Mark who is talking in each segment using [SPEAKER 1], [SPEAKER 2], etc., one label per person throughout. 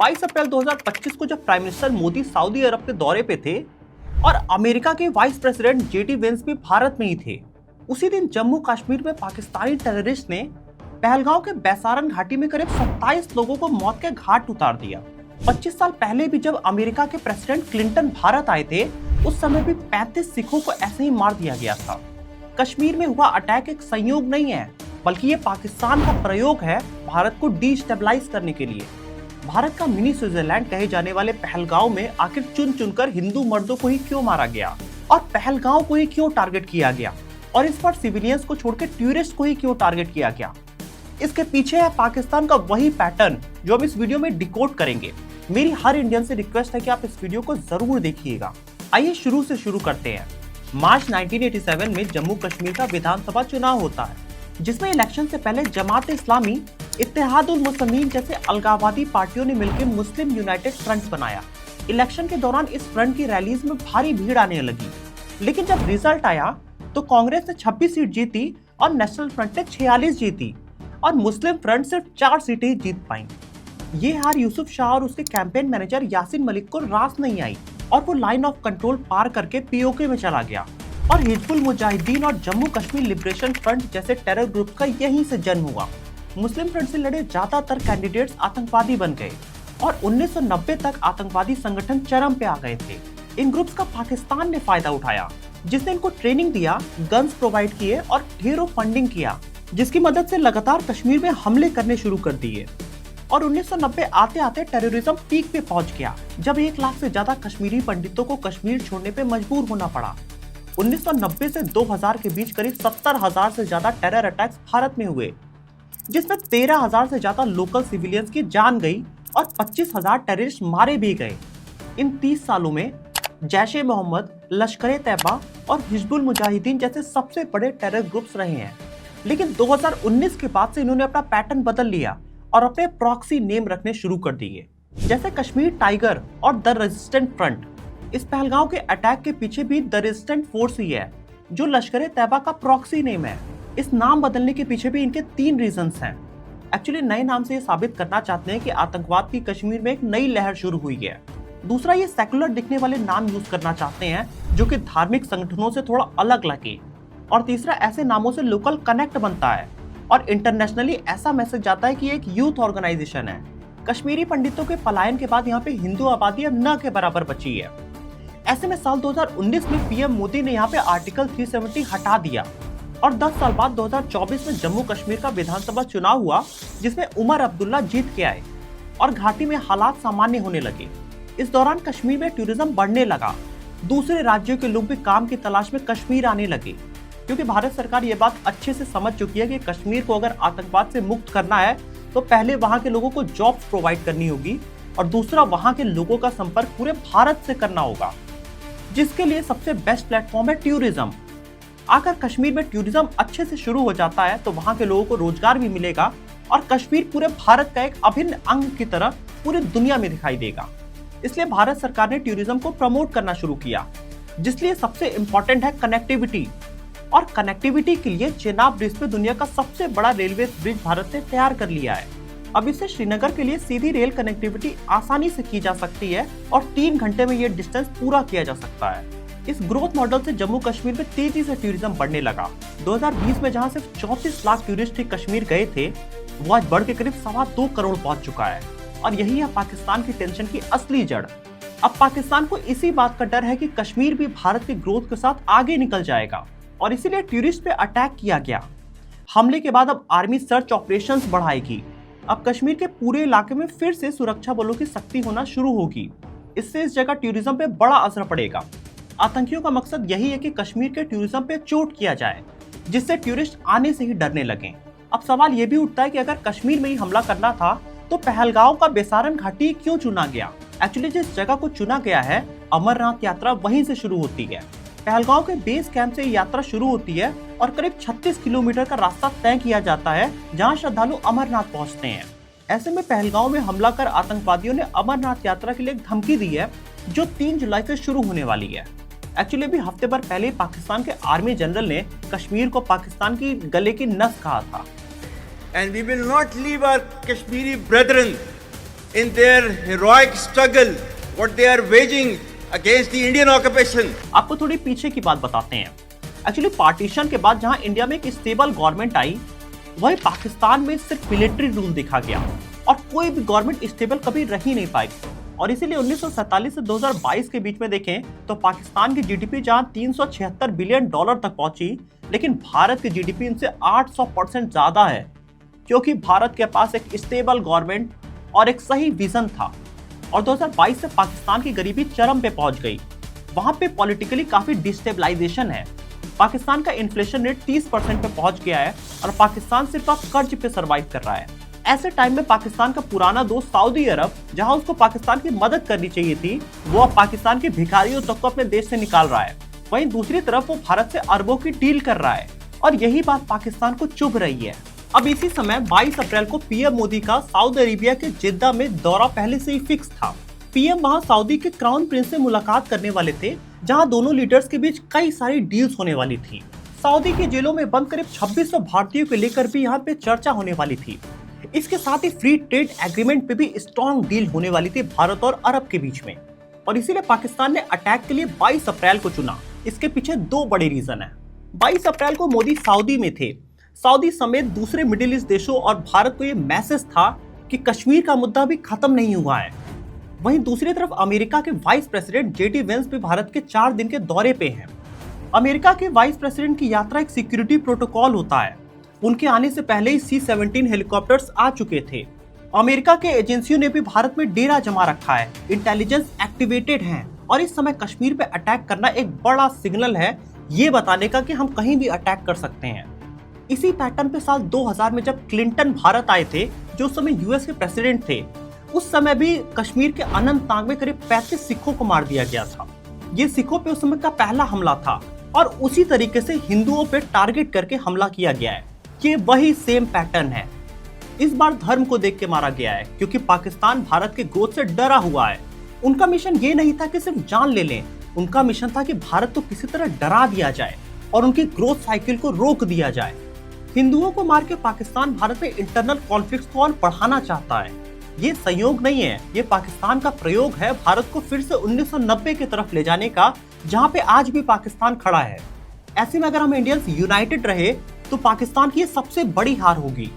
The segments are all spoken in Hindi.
[SPEAKER 1] 22 अप्रैल 2025 को जब प्राइम मिनिस्टर मोदी सऊदी अरब के दौरे पे थे और अमेरिका के वाइस प्रेसिडेंट जेडी वेंस भी भारत में ही थे, उसी दिन जम्मू कश्मीर में पाकिस्तानी टेररिस्ट ने पहलगांव के बैसारन घाटी में करीब 27 लोगों को मौत के घाट उतार दिया। 25 साल पहले भी जब अमेरिका के प्रेसिडेंट क्लिंटन भारत आए थे, उस समय भी 35 सिखों को ऐसे ही मार दिया गया था। कश्मीर में हुआ अटैक एक संयोग नहीं है, बल्कि ये पाकिस्तान का प्रयोग है भारत को डिस्टेबलाइज करने के लिए। भारत का मिनी स्विट्जरलैंड कहे जाने वाले पहलगांव में आखिर चुन चुनकर हिंदू मर्दों को ही क्यों मारा गया और पहलगांव को ही क्यों टारगेट किया गया और इस पर सिविलियंस को छोड़कर टूरिस्ट को ही क्यों टारगेट किया गया? इसके पीछे है पाकिस्तान का वही पैटर्न जो हम इस वीडियो में डिकोड करेंगे। मेरी हर इंडियन से रिक्वेस्ट है कि आप इस वीडियो को जरूर देखिएगा। आइए शुरू से शुरू करते हैं। मार्च 1987 में जम्मू कश्मीर का विधानसभा चुनाव होता है, जिसमें इलेक्शन से पहले जमात इस्लामी, इत्तेहादुल मुस्लिमीन जैसे अलगाववादी पार्टियों ने मिलकर मुस्लिम यूनाइटेड फ्रंट बनाया। इलेक्शन के दौरान इस फ्रंट की रैलीज में भारी भीड़ आने लगी, लेकिन जब रिजल्ट आया तो कांग्रेस ने 26 सीट जीती और नेशनल फ्रंट ने 46 जीती और मुस्लिम फ्रंट सिर्फ 4 सीटें जीत पाई। ये हार यूसुफ शाह और उसके कैंपेन मैनेजर यासीन मलिक को रास नहीं आई और वो लाइन ऑफ कंट्रोल पार करके पीओके में चला गया और हिजबुल मुजाहिदीन और जम्मू कश्मीर लिबरेशन फ्रंट जैसे टेरर ग्रुप का यहीं से जन्म हुआ। मुस्लिम फ्रंट से लड़े ज्यादातर कैंडिडेट्स आतंकवादी बन गए और 1990 तक आतंकवादी संगठन चरम पे आ गए थे। इन ग्रुप्स का पाकिस्तान ने फायदा उठाया, जिसने इनको ट्रेनिंग दिया, गन्स प्रोवाइड किए और ढेरों फंडिंग किया, जिसकी मदद से लगातार कश्मीर में हमले करने शुरू कर दिए। और 1990 आते आते टेररिज्म पीक पे पहुंच गया, जब 1 लाख से ज्यादा कश्मीरी पंडितों को कश्मीर छोड़ने पे मजबूर होना पड़ा। 1990 से 2000 के बीच करीब 70,000 से ज्यादा टेरर अटैक्स भारत में हुए, जिसमें 13,000 से ज्यादा लोकल सिविलियंस की जान गई और 25,000 टेररिस्ट मारे भी गए। इन 30 सालों में जैश ए मोहम्मद, लश्कर ए तैयबा और हिजबुल मुजाहिदीन जैसे सबसे बड़े टेरर ग्रुप्स रहे हैं। लेकिन 2019 के बाद से इन्होंने अपना पैटर्न बदल लिया और अपने प्रॉक्सी नेम रखने शुरू कर दिए, जैसे कश्मीर टाइगर और द रेजिस्टेंट फ्रंट। इस पहलगांव के अटैक के पीछे भी द रेजिस्टेंट फोर्स ही है, जो लश्कर ए तैयबा का प्रॉक्सी नेम है। इस नाम बदलने के पीछे भी इनके 3 रीजंस हैं। एक्चुअली नए नाम से ये साबित करना चाहते हैं कि आतंकवाद की कश्मीर में एक नई लहर शुरू हुई है। दूसरा, ये सेकुलर दिखने वाले नाम यूज करना चाहते हैं जो कि धार्मिक संगठनों से थोड़ा अलग लगे। और तीसरा, ऐसे नामों से लोकल कनेक्ट बनता है और इंटरनेशनली ऐसा मैसेज जाता है कि एक यूथ ऑर्गेनाइजेशन है। कश्मीरी पंडितों के पलायन के बाद यहाँ पे हिंदू आबादी अब न के बराबर बची है। ऐसे में साल 2019 में पीएम मोदी ने यहाँ पे आर्टिकल 370 हटा दिया और 10 साल बाद 2024 में जम्मू कश्मीर का विधानसभा चुनाव हुआ, जिसमें उमर अब्दुल्ला जीत के आए और घाटी में हालात सामान्य होने लगे। इस दौरान कश्मीर में टूरिज्म बढ़ने लगा। दूसरे राज्यों के लोग भी काम की तलाश में कश्मीर आने लगे, क्योंकि भारत सरकार ये बात अच्छे से समझ चुकी है कि कश्मीर को अगर आतंकवाद से मुक्त करना है तो पहले वहां के लोगों को जॉब्स प्रोवाइड करनी होगी और दूसरा, वहां के लोगों का संपर्क पूरे भारत से करना होगा, जिसके लिए सबसे बेस्ट प्लेटफॉर्म है टूरिज्म। अगर कश्मीर में टूरिज्म अच्छे से शुरू हो जाता है तो वहां के लोगों को रोजगार भी मिलेगा और कश्मीर पूरे भारत का एक अभिन्न अंग की तरह पूरी दुनिया में दिखाई देगा। इसलिए भारत सरकार ने टूरिज्म को प्रमोट करना शुरू किया, जिसलिए सबसे इंपॉर्टेंट है कनेक्टिविटी। और कनेक्टिविटी के लिए चेनाब ब्रिज पे दुनिया का सबसे बड़ा रेलवे ब्रिज भारत ने तैयार कर लिया है। अब इससे श्रीनगर के लिए सीधी रेल कनेक्टिविटी आसानी से की जा सकती है और 3 घंटे में ये डिस्टेंस पूरा किया जा सकता है। इस ग्रोथ मॉडल से जम्मू कश्मीर में तेजी से टूरिज्म बढ़ने लगा। 2020 में जहां सिर्फ 34 लाख टूरिस्ट ही कश्मीर गए थे, वो आज बढ़ के करीब 2.25 करोड़ पहुंच चुका है। और यही है पाकिस्तान की टेंशन की असली जड़। अब पाकिस्तान को इसी बात का डर है कि कश्मीर भी भारत की ग्रोथ के साथ आगे निकल जाएगा और इसीलिए टूरिस्ट पे अटैक किया गया। हमले के बाद अब आर्मी सर्च ऑपरेशंस बढ़ाएगी। अब कश्मीर के पूरे इलाके में फिर से सुरक्षा बलों की सख्ती होना शुरू होगी। इससे इस जगह टूरिज्म पे बड़ा असर पड़ेगा। आतंकियों का मकसद यही है कि कश्मीर के टूरिज्म पे चोट किया जाए, जिससे टूरिस्ट आने से ही डरने लगे। अब सवाल ये भी उठता है कि अगर कश्मीर में ही हमला करना था तो पहलगांव का बैसारन घाटी क्यों चुना गया? एक्चुअली जिस जगह को चुना गया है, अमरनाथ यात्रा वहीं से शुरू होती है। पहलगांव के बेस कैंप से यात्रा शुरू होती है और करीब 36 किलोमीटर का रास्ता तय किया जाता है, जहां श्रद्धालु अमरनाथ पहुंचते हैं। ऐसे में पहलगांव में हमला कर आतंकवादियों ने अमरनाथ यात्रा के लिए एक धमकी दी है, जो 3 जुलाई से शुरू होने वाली है। एक्चुअली भी हफ्ते भर पहले पाकिस्तान के आर्मी जनरल ने कश्मीर को पाकिस्तान की गले की नस कहा था।
[SPEAKER 2] And we will not leave our Kashmiri brethren in their heroic struggle, what they are waging against the Indian occupation.
[SPEAKER 1] आपको थोड़ी पीछे की बात बताते हैं। एक्चुअली पार्टीशन के बाद जहां इंडिया में एक स्टेबल गवर्नमेंट आई, वही पाकिस्तान में सिर्फ मिलिट्री रूल देखा गया और कोई भी गवर्नमेंट स्टेबल कभी रह ही नहीं पाई। और इसीलिए 1947 से 2022 के बीच में देखें तो पाकिस्तान की जीडीपी जहां 376 बिलियन डॉलर तक पहुंची, लेकिन भारत की जीडीपी इनसे 800% ज्यादा है, क्योंकि भारत के पास एक स्टेबल गवर्नमेंट और एक सही विजन था। और 2022 से पाकिस्तान की गरीबी चरम पे पहुंच गई। वहां पे पॉलिटिकली काफी डिस्टेबलाइजेशन है। पाकिस्तान का इन्फ्लेशन रेट 30% पे पहुंच गया है और पाकिस्तान सिर्फ अब कर्ज पे सरवाइव कर रहा है। ऐसे टाइम में पाकिस्तान का पुराना दोस्त सऊदी अरब, जहां उसको पाकिस्तान की मदद करनी चाहिए थी, वो अब पाकिस्तान के भिखारियों तक को अपने देश से निकाल रहा है। वहीं दूसरी तरफ वो भारत से अरबों की डील कर रहा है और यही बात पाकिस्तान को चुभ रही है। अब इसी समय 22 अप्रैल को पीएम मोदी का सऊदी अरेबिया के जिद्दा में दौरा पहले से ही फिक्स था। पीएम वहां सऊदी के क्राउन प्रिंस से मुलाकात करने वाले थे, जहां दोनों लीडर्स के बीच कई सारी डील्स होने वाली थी। सऊदी की जेलों में बंद करीब 2600 भारतीयों को लेकर भी यहाँ पे चर्चा होने वाली थी। इसके साथ ही फ्री ट्रेड एग्रीमेंट पे भी स्ट्रॉन्ग डील होने वाली थी भारत और अरब के बीच में। और इसीलिए पाकिस्तान ने अटैक के लिए 22 अप्रैल को चुना। इसके पीछे दो बड़े रीजन है। 22 अप्रैल को मोदी सऊदी में थे। सऊदी समेत दूसरे मिडिल ईस्ट देशों और भारत को ये मैसेज था कि कश्मीर का मुद्दा भी खत्म नहीं हुआ है। वहीं दूसरी तरफ अमेरिका के वाइस प्रेसिडेंट जेडी वेंस भी भारत के 4 दिन के दौरे पे हैं। अमेरिका के वाइस प्रेसिडेंट की यात्रा एक सिक्योरिटी प्रोटोकॉल होता है। उनके आने से पहले ही C-17 हेलीकॉप्टर्स आ चुके थे। अमेरिका के एजेंसियों ने भी भारत में डेरा जमा रखा है, इंटेलिजेंस एक्टिवेटेड है और इस समय कश्मीर पे अटैक करना एक बड़ा सिग्नल है, ये बताने का कि हम कहीं भी अटैक कर सकते हैं। इसी पैटर्न पे साल 2000 में जब क्लिंटन भारत आए थे, जो उस समय यूएस के प्रेसिडेंट थे, उस समय भी कश्मीर के अनंतनाग में करीब 35 सिखों को मार दिया गया था। ये सिखों पे उस समय का पहला हमला था और उसी तरीके से हिंदुओं पे टारगेट करके हमला किया गया है। ये वही सेम पैटर्न है। इस बार धर्म को देख के मारा गया है, क्योंकि पाकिस्तान भारत के ग्रोथ से डरा हुआ है। उनका मिशन ये नहीं था कि सिर्फ जान ले लें, उनका मिशन था कि भारत को किसी तरह डरा दिया जाए और उनकी ग्रोथ साइकिल को रोक दिया जाए। हिंदुओं को मार के पाकिस्तान भारत में इंटरनल कॉन्फ्लिक्ट को और बढ़ाना चाहता है। ये संयोग नहीं है, ये पाकिस्तान का प्रयोग है भारत को फिर से 1990 की तरफ ले जाने का, जहां पे आज भी पाकिस्तान खड़ा है। ऐसे में अगर हम इंडियंस यूनाइटेड रहे तो पाकिस्तान की ये सबसे बड़ी हार होगी।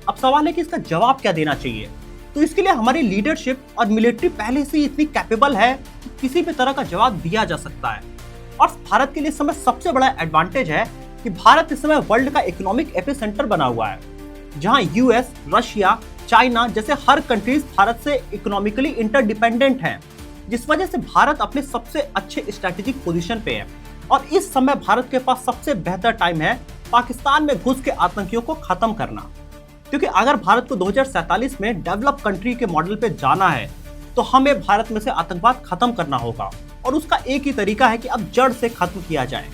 [SPEAKER 1] अब सवाल है कि इसका जवाब क्या देना चाहिए। तो इसके लिए हमारी लीडरशिप और मिलिट्री पहले से इतनी कैपेबल है कि किसी भी तरह का जवाब दिया जा सकता है। और भारत के लिए इस समय सबसे बड़ा एडवांटेज है कि भारत इस समय वर्ल्ड का इकोनॉमिक एपिसेंटर बना हुआ है, जहां यूएस, रशिया, चाइना जैसे हर कंट्रीज भारत से इकोनॉमिकली इंटरडिपेंडेंट हैं, जिस वजह से भारत अपने सबसे अच्छे स्ट्रेटेजिक पोजीशन पे है। और इस समय भारत के पास सबसे बेहतर टाइम है पाकिस्तान में घुस के आतंकियों को खत्म करना। क्योंकि अगर भारत को 2047 में डेवलप कंट्री के मॉडल पे जाना है, तो हमें भारत में से आतंकवाद खत्म करना होगा और उसका एक ही तरीका है कि अब जड़ से खत्म किया जाए।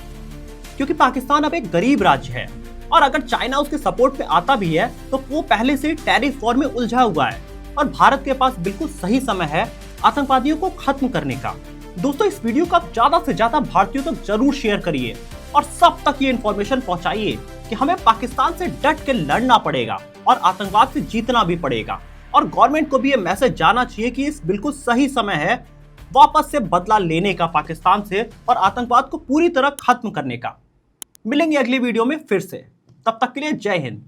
[SPEAKER 1] क्योंकि पाकिस्तान अब एक गरीब राज्य है और अगर चाइना उसके सपोर्ट पे आता भी है तो वो पहले से टैरिफ वॉर में उलझा हुआ है और भारत के पास बिल्कुल सही समय है आतंकवादियों को खत्म करने का। दोस्तों, इस वीडियो को आप ज्यादा से ज्यादा भारतीयों तक जरूर शेयर करिए और सब तक ये इन्फॉर्मेशन पहुंचाइए कि हमें पाकिस्तान से डट के लड़ना पड़ेगा और आतंकवाद से जीतना भी पड़ेगा। और गवर्नमेंट को भी ये मैसेज जाना चाहिए कि इस बिल्कुल सही समय है वापस से बदला लेने का पाकिस्तान से और आतंकवाद को पूरी तरह खत्म करने का। मिलेंगे अगली वीडियो में फिर से, तब तक के लिए जय हिंद।